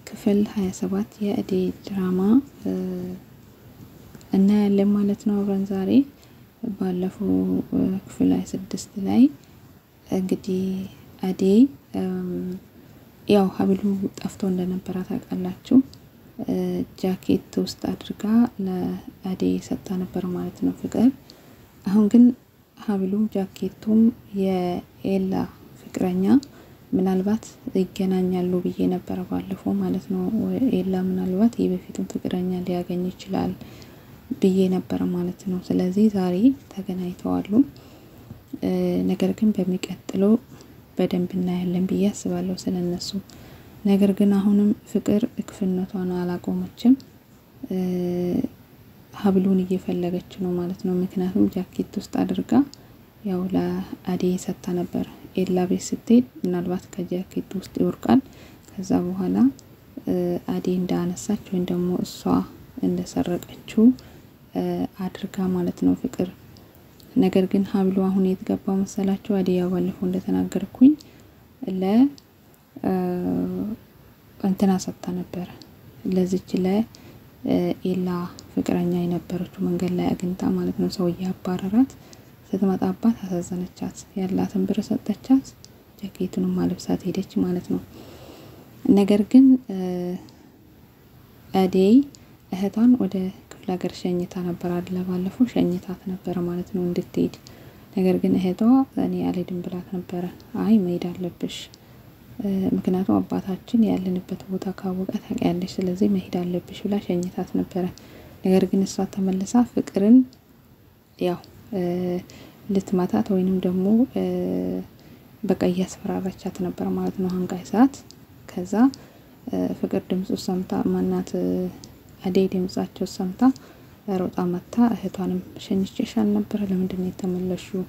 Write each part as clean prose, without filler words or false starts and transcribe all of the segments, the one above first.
ክፍል 27 የአደይ ድራማ እና ያለ ማለት ነው። አብረን ዛሬ ባለፈው ክፍል 26 ላይ እንግዲህ አደይ ያው ሀብሉ ጠፍቶ እንደነበረ ታውቃላችሁ። ጃኬት ውስጥ አድርጋ ለአደይ ሰጣ ነበር ማለት ነው ፍቅር። አሁን ግን ሀብሉም ጃኬቱም የኤላ ፍቅረኛ ምናልባት ይገናኛሉ ብዬ ነበር ባለፈው ማለት ነው። ኤላ ምናልባት የበፊቱን ፍቅረኛ ሊያገኝ ይችላል ብዬ ነበር ማለት ነው። ስለዚህ ዛሬ ተገናኝተዋል። ነገር ግን በሚቀጥለው በደንብ እናያለን ብዬ አስባለሁ ስለነሱ። ነገር ግን አሁንም ፍቅር ክፍነቷን አላቆመችም። ሀብሉን እየፈለገች ነው ማለት ነው። ምክንያቱም ጃኬት ውስጥ አድርጋ ያው ለአደይ ሰጣ ነበር። ኤላ ቤት ስትሄድ ምናልባት ከጃኬት ውስጥ ይወርቃል። ከዛ በኋላ አደይ እንዳነሳች ወይ ደግሞ እሷ እንደሰረቀችው አድርጋ ማለት ነው ፍቅር። ነገር ግን ሀብሉ አሁን የተገባው መሰላችሁ አደይ ባለፈው እንደተናገርኩኝ እንትና ሰጣ ነበር ለዚች ኤላ ፍቅረኛ የነበረችው መንገድ ላይ አግኝታ ማለት ነው። ሰው ያባረራት ስትመጣባት አሳዘነቻት። ያላትን ብር ሰጠቻት፣ ጃኬቱንም ማለብሳት ሄደች ማለት ነው። ነገር ግን አደይ እህቷን ወደ ክፍለ ሀገር ሸኝታ ነበር አይደል? ባለፈው ሸኝታት ነበር ማለት ነው እንድትሄድ። ነገር ግን እህቷ እኔ አልሄድም ብላት ነበር። አይ መሄድ አለብሽ፣ ምክንያቱም አባታችን ያለንበት ቦታ ካወቀ ታውቂያለሽ፣ ስለዚህ መሄድ አለብሽ ብላ ሸኝታት ነበር። ነገር ግን እሷ ተመልሳ ፍቅርን ያው ልትማታት ወይንም ደግሞ በቃ ያስፈራራቻት ነበር ማለት ነው አንጋይ ሰዓት። ከዛ ፍቅር ድምጽ ሰምታ ማናት አደይ ድምጻቸው ሰምታ ሮጣ መጣ። እህቷንም ሸኝቼሻል ነበር ለምንድነው የተመለሽው?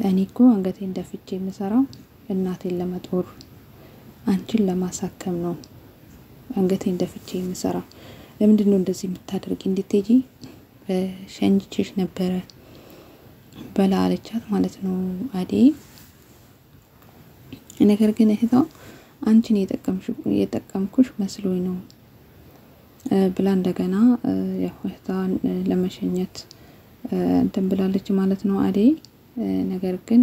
እኔኮ አንገቴን ደፍቼ የምሰራው እናቴን ለመጦር አንቺን ለማሳከም ነው። አንገቴን ደፍቼ የምሰራው ለምንድነው እንደዚህ የምታደርጊ? እንድትሄጂ ሸኝቼሽ ነበር በላ አለቻት ማለት ነው አደይ። ነገር ግን እህቷ አንቺን የጠቀምኩሽ መስሎኝ ነው ብላ እንደገና ያው እህቷን ለመሸኘት እንትን ብላለች ማለት ነው አደይ። ነገር ግን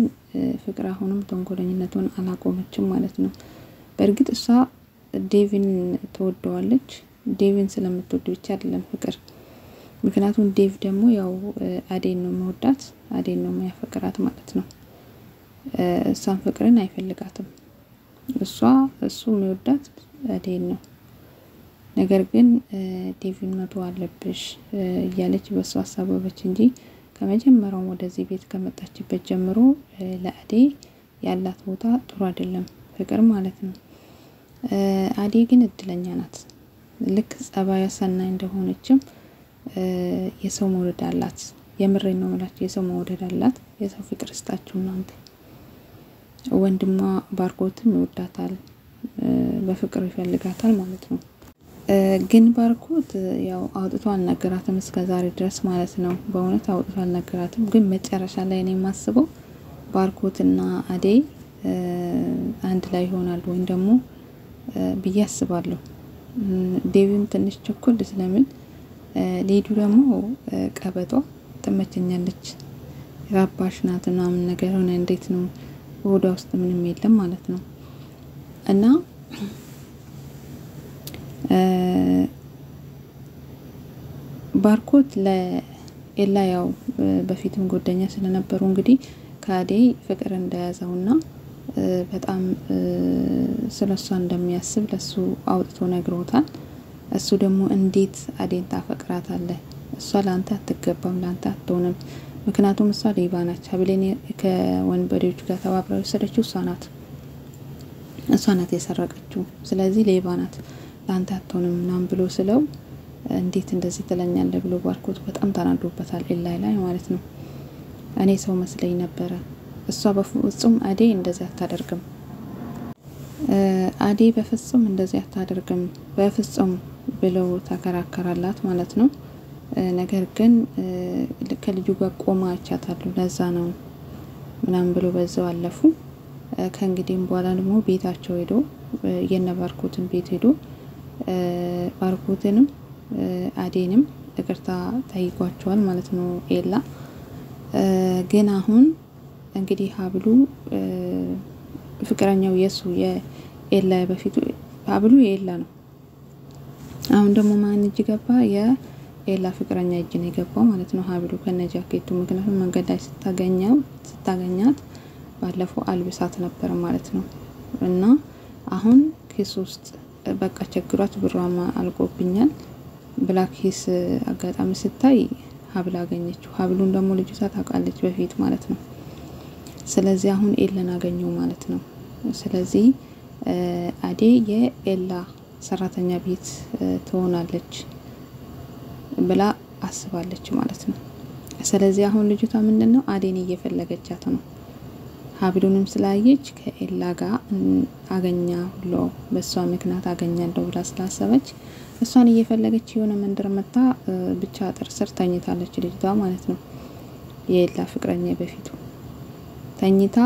ፍቅር አሁንም ተንኮለኝነቱን አላቆመችም ማለት ነው። በእርግጥ እሷ ዴቪን ተወደዋለች። ዴቪን ስለምትወድ ብቻ አይደለም ፍቅር፣ ምክንያቱም ዴቭ ደግሞ ያው አደይን ነው የሚወዳት፣ አደይን ነው የሚያፈቅራት ማለት ነው። እሷን ፍቅርን አይፈልጋትም። እሱ የሚወዳት አደይን ነው። ነገር ግን ዴቪን መተው አለብሽ እያለች በሷ አሳበበች እንጂ ከመጀመሪያው ወደዚህ ቤት ከመጣችበት ጀምሮ ለአደይ ያላት ቦታ ጥሩ አይደለም ፍቅር ማለት ነው። አደይ ግን እድለኛ ናት። ልክ ጸባዩ ሰናይ እንደሆነችም የሰው መውደድ አላት። የምሬን ነው ማለት የሰው መውደድ አላት። የሰው ፍቅር ስጣችሁ እናንተ። ወንድሟ ባርኮትም ይወዳታል፣ በፍቅር ይፈልጋታል ማለት ነው። ግን ባርኮት ያው አውጥቶ አልነገራትም እስከዛሬ ድረስ ማለት ነው። በእውነት አውጥቶ አልነገራትም። ግን መጨረሻ ላይ እኔ የማስበው ባርኮትና አደይ አንድ ላይ ይሆናሉ ወይም ደግሞ ብዬ አስባለሁ። ዴቪም ትንሽ ቸኮል ስለምን ሌዱ ደግሞ ቀበጧ ተመቸኛለች። ራባሽ ናት ምናምን ነገር ሆነ እንዴት ነው ወደ ውስጥ ምንም የለም ማለት ነው። እና ባርኮት ለኤላ ያው በፊትም ጎደኛ ስለነበሩ እንግዲህ ከአደይ ፍቅር እንደያዘውና በጣም ስለሷ እንደሚያስብ ለሱ አውጥቶ ነግሮታል። እሱ ደግሞ እንዴት አደይን ታፈቅራታለህ? እሷ ላንተ አትገባም፣ ላንተ አትሆንም። ምክንያቱም እሷ ሌባ ናት። ሀብሌን ከወንበዴዎች ጋር ተባብራ ወሰደችው እሷ ናት የሰረቀችው። ስለዚህ ሌባ ናት፣ ላንተ አትሆንም ምናምን ብሎ ስለው እንዴት እንደዚህ ትለኛለህ ብሎ ባርኮት በጣም ተናዶበታል ኤላ ላይ ማለት ነው። እኔ ሰው መስለኝ ነበር። እሷ በፍጹም አደይ እንደዚህ አታደርግም፣ አደይ በፍጹም እንደዚህ አታደርግም በፍጹም ብለው ተከራከራላት ማለት ነው። ነገር ግን ከልጁ ጋር ቆማ አቻታለሁ ለዛ ነው ምናምን ብሎ በዛው አለፉ። ከእንግዲህም በኋላ ደግሞ ቤታቸው ሄዶ የነባርኮትን ቤት ሄዶ ባርኮትንም አዴንም ይቅርታ ጠይቋቸዋል ማለት ነው ኤላ። ግን አሁን እንግዲህ ሀብሉ ፍቅረኛው የሱ የኤላ በፊቱ ሀብሉ የኤላ ነው። አሁን ደግሞ ማን እጅ ገባ? የኤላ ፍቅረኛ እጅ ነው የገባው ማለት ነው ሀብሉ ከነጃኬቱ። ምክንያቱም መንገድ ላይ ስታገኛት ባለፈው አልብሳት ነበር ማለት ነው። እና አሁን ኪስ ውስጥ በቃ ቸግሯት ብሯማ አልቆብኛል ብላ ኪስ አጋጣሚ ስታይ ሀብል አገኘችው። ሀብሉን ደግሞ ልጅቷ ታውቃለች በፊት ማለት ነው። ስለዚህ አሁን ኤላን አገኘው ማለት ነው። ስለዚህ አዴ የኤላ ሰራተኛ ቤት ትሆናለች ብላ አስባለች ማለት ነው። ስለዚህ አሁን ልጅቷ ምንድነው አዴን እየፈለገቻት ነው። ሀብሉንም ስላየች ከኤላ ጋር አገኛለሁ በሷ ምክንያት አገኛለሁ ብላ ስላሰበች እሷን እየፈለገች የሆነ መንደር መጣ ብቻ አጥር ስር ተኝታለች ልጅቷ ማለት ነው። የኤላ ፍቅረኛ በፊቱ ተኝታ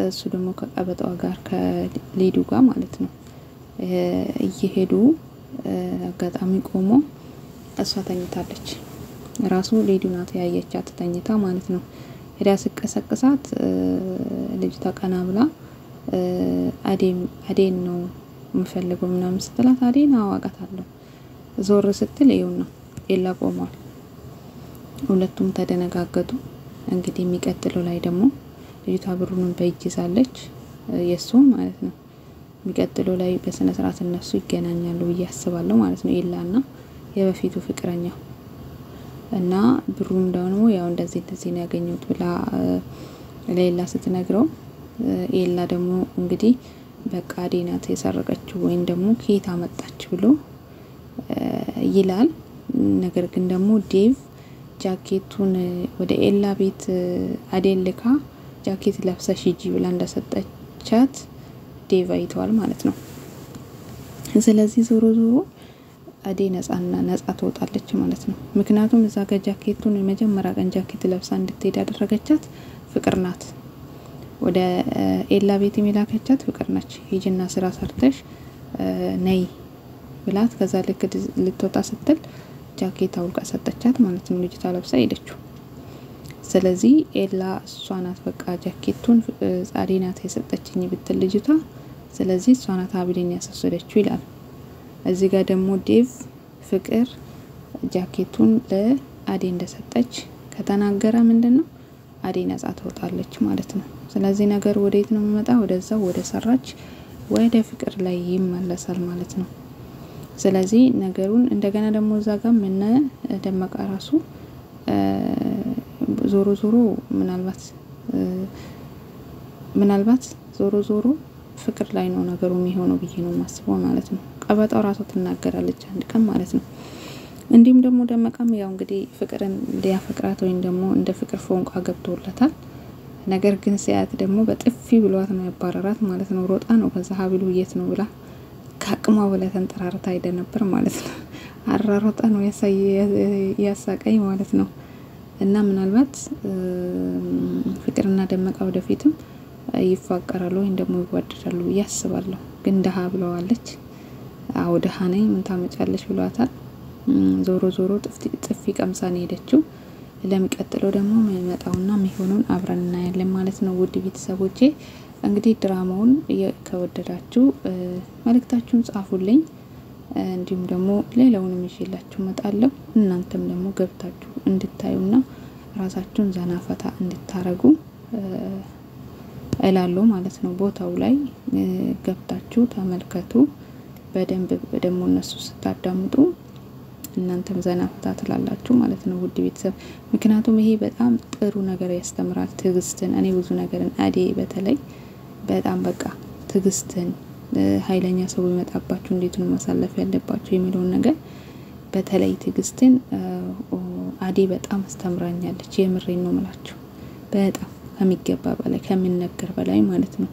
እሱ ደግሞ ከቀበጣው ጋር ከሊዱ ጋር ማለት ነው እየሄዱ አጋጣሚ ቆሞ እሷ ተኝታለች። ራሱ ሊዱ ናት ያየቻት ተኝታ ማለት ነው። ሄዳ ስቀሰቅሳት ልጅቷ ቀና ብላ አዴን ነው የምፈልገው ምናምን ስትላት አዴን አዋቃታለሁ ዞር ስትል ይኸውና ኤላ ቆሟል። ሁለቱም ተደነጋገጡ። እንግዲህ የሚቀጥለው ላይ ደግሞ ልጅቷ ብሩን በእጅ ይዛለች የሱ ማለት ነው። የሚቀጥለው ላይ በስነ ስርዓት እነሱ ይገናኛሉ ብዬ አስባለሁ ማለት ነው ኤላና የበፊቱ ፍቅረኛው። እና ብሩን ደግሞ ያው እንደዚህ ነው ያገኘሁት ብላ ለኤላ ስትነግረው ኤላ ደግሞ እንግዲህ በቃ አዴናት የሰረቀችው ወይን ደግሞ ከየት አመጣች ብሎ ይላል። ነገር ግን ደግሞ ዴቭ ጃኬቱን ወደ ኤላ ቤት አዴን ልካ ጃኬት ለብሰሽ ሂጂ ብላ እንደሰጠቻት ዴቭ አይቷል ማለት ነው። ስለዚህ ዞሮ አዴ ነፃ ትወጣለች ማለት ነው። ምክንያቱም እዛ ጋር ጃኬቱን የመጀመሪያ ቀን ጃኬት ለብሳ እንድትሄድ ያደረገቻት ፍቅር ናት። ወደ ኤላ ቤት የሚላከቻት ፍቅር ነች። ሂጂና ስራ ሰርተሽ ነይ ብላት ከዛ ልትወጣ ስትል ጃኬት አውልቃ ሰጠቻት ማለት ነው። ልጅቷ ለብሳ ሄደችው። ስለዚህ ኤላ እሷ ናት በቃ ጃኬቱን አዴ ናት የሰጠችኝ ብትል ልጅቷ ስለዚህ እሷ ናት ሀብሌን ያስወሰደችው ይላል። እዚህ ጋር ደግሞ ዴቭ ፍቅር ጃኬቱን ለአዴ እንደሰጠች ከተናገረ ምንድነው አዴ ነፃ ትወጣለች ማለት ነው። ስለዚህ ነገር ወዴት ነው የሚመጣው? ወደዛው ወደ ሰራች ወደ ፍቅር ላይ ይመለሳል ማለት ነው። ስለዚህ ነገሩን እንደገና ደግሞ እዛ ጋር ምን ደመቃ ራሱ ዞሮ ምናልባት ዞሮ ፍቅር ላይ ነው ነገሩ የሚሆነው ብዬ ነው ማስበው ማለት ነው። ቀበጣው ራሱ ትናገራለች አንድ ቀን ማለት ነው። እንዲሁም ደግሞ ደመቃም ያው እንግዲህ ፍቅርን ሊያፈቅራት ወይን ደግሞ እንደ ፍቅር ፎንቃ ገብቶለታል። ነገር ግን ሲያት ደግሞ በጥፊ ብሏት ነው ያባረራት ማለት ነው። ሮጣ ነው ከዛ ሀብሉ የት ነው ብላ ካቅሟ በላይ ተንጠራርታ ሄደ ነበር ማለት ነው። አራሮጣ ነው ያሳቀኝ ማለት ነው። እና ምናልባት ፍቅርና ደመቃ ወደፊትም ይፋቀራሉ ወይም ደግሞ ይዋደዳሉ ያስባለሁ። ግን ደሃ ብለዋለች። አው ደሃ ነኝ ምን ታመጫለሽ ብሏታል። ዞሮ ጥፊ ቀምሳ ነው ሄደችው። ለሚቀጥለው ደግሞ መጣውና የሚሆነውን አብረን እናያለን ማለት ነው። ውድ ቤተሰቦቼ እንግዲህ ድራማውን ከወደዳችሁ መልእክታችሁን ጻፉልኝ። እንዲሁም ደግሞ ሌላውንም ይዤላችሁ መጣለሁ። እናንተም ደግሞ ገብታችሁ እንድታዩና ራሳችሁን ዘናፈታ እንድታረጉ እላለሁ ማለት ነው። ቦታው ላይ ገብታችሁ ተመልከቱ። በደንብ ደግሞ እነሱ ስታዳምጡ እናንተም ዘናፈታ ትላላችሁ ማለት ነው ውድ ቤተሰብ። ምክንያቱም ይሄ በጣም ጥሩ ነገር ያስተምራል ትግስትን። እኔ ብዙ ነገርን አዴ በተለይ በጣም በቃ ትግስትን ኃይለኛ ሰው ይመጣባችሁ እንዴት ነው ማሳለፍ ያለባችሁ የሚለውን ነገር በተለይ ትግስትን አዴ በጣም አስተምራኛለች። የምሬን ነው ማለት በጣም ከሚገባ በላይ ከመነገር በላይ ማለት ነው።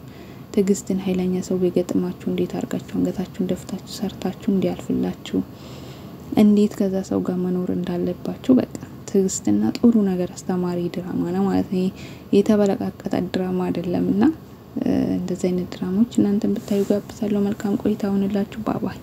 ትግስትን ኃይለኛ ሰው ይገጥማችሁ እንዴት አርጋችሁ አንገታችሁን ደፍታችሁ ሰርታችሁ እንዲያልፍላችሁ እንዴት ከዛ ሰው ጋር መኖር እንዳለባችሁ በቃ ትግስትና ጥሩ ነገር አስተማሪ ድራማ ነው ማለት ነው። የተበለቃቀጠ ድራማ አይደለምና እንደዚህ አይነት ድራማዎች እናንተም ብታዩ ጋብዛለሁ። መልካም ቆይታ ይሁንላችሁ። ባባይ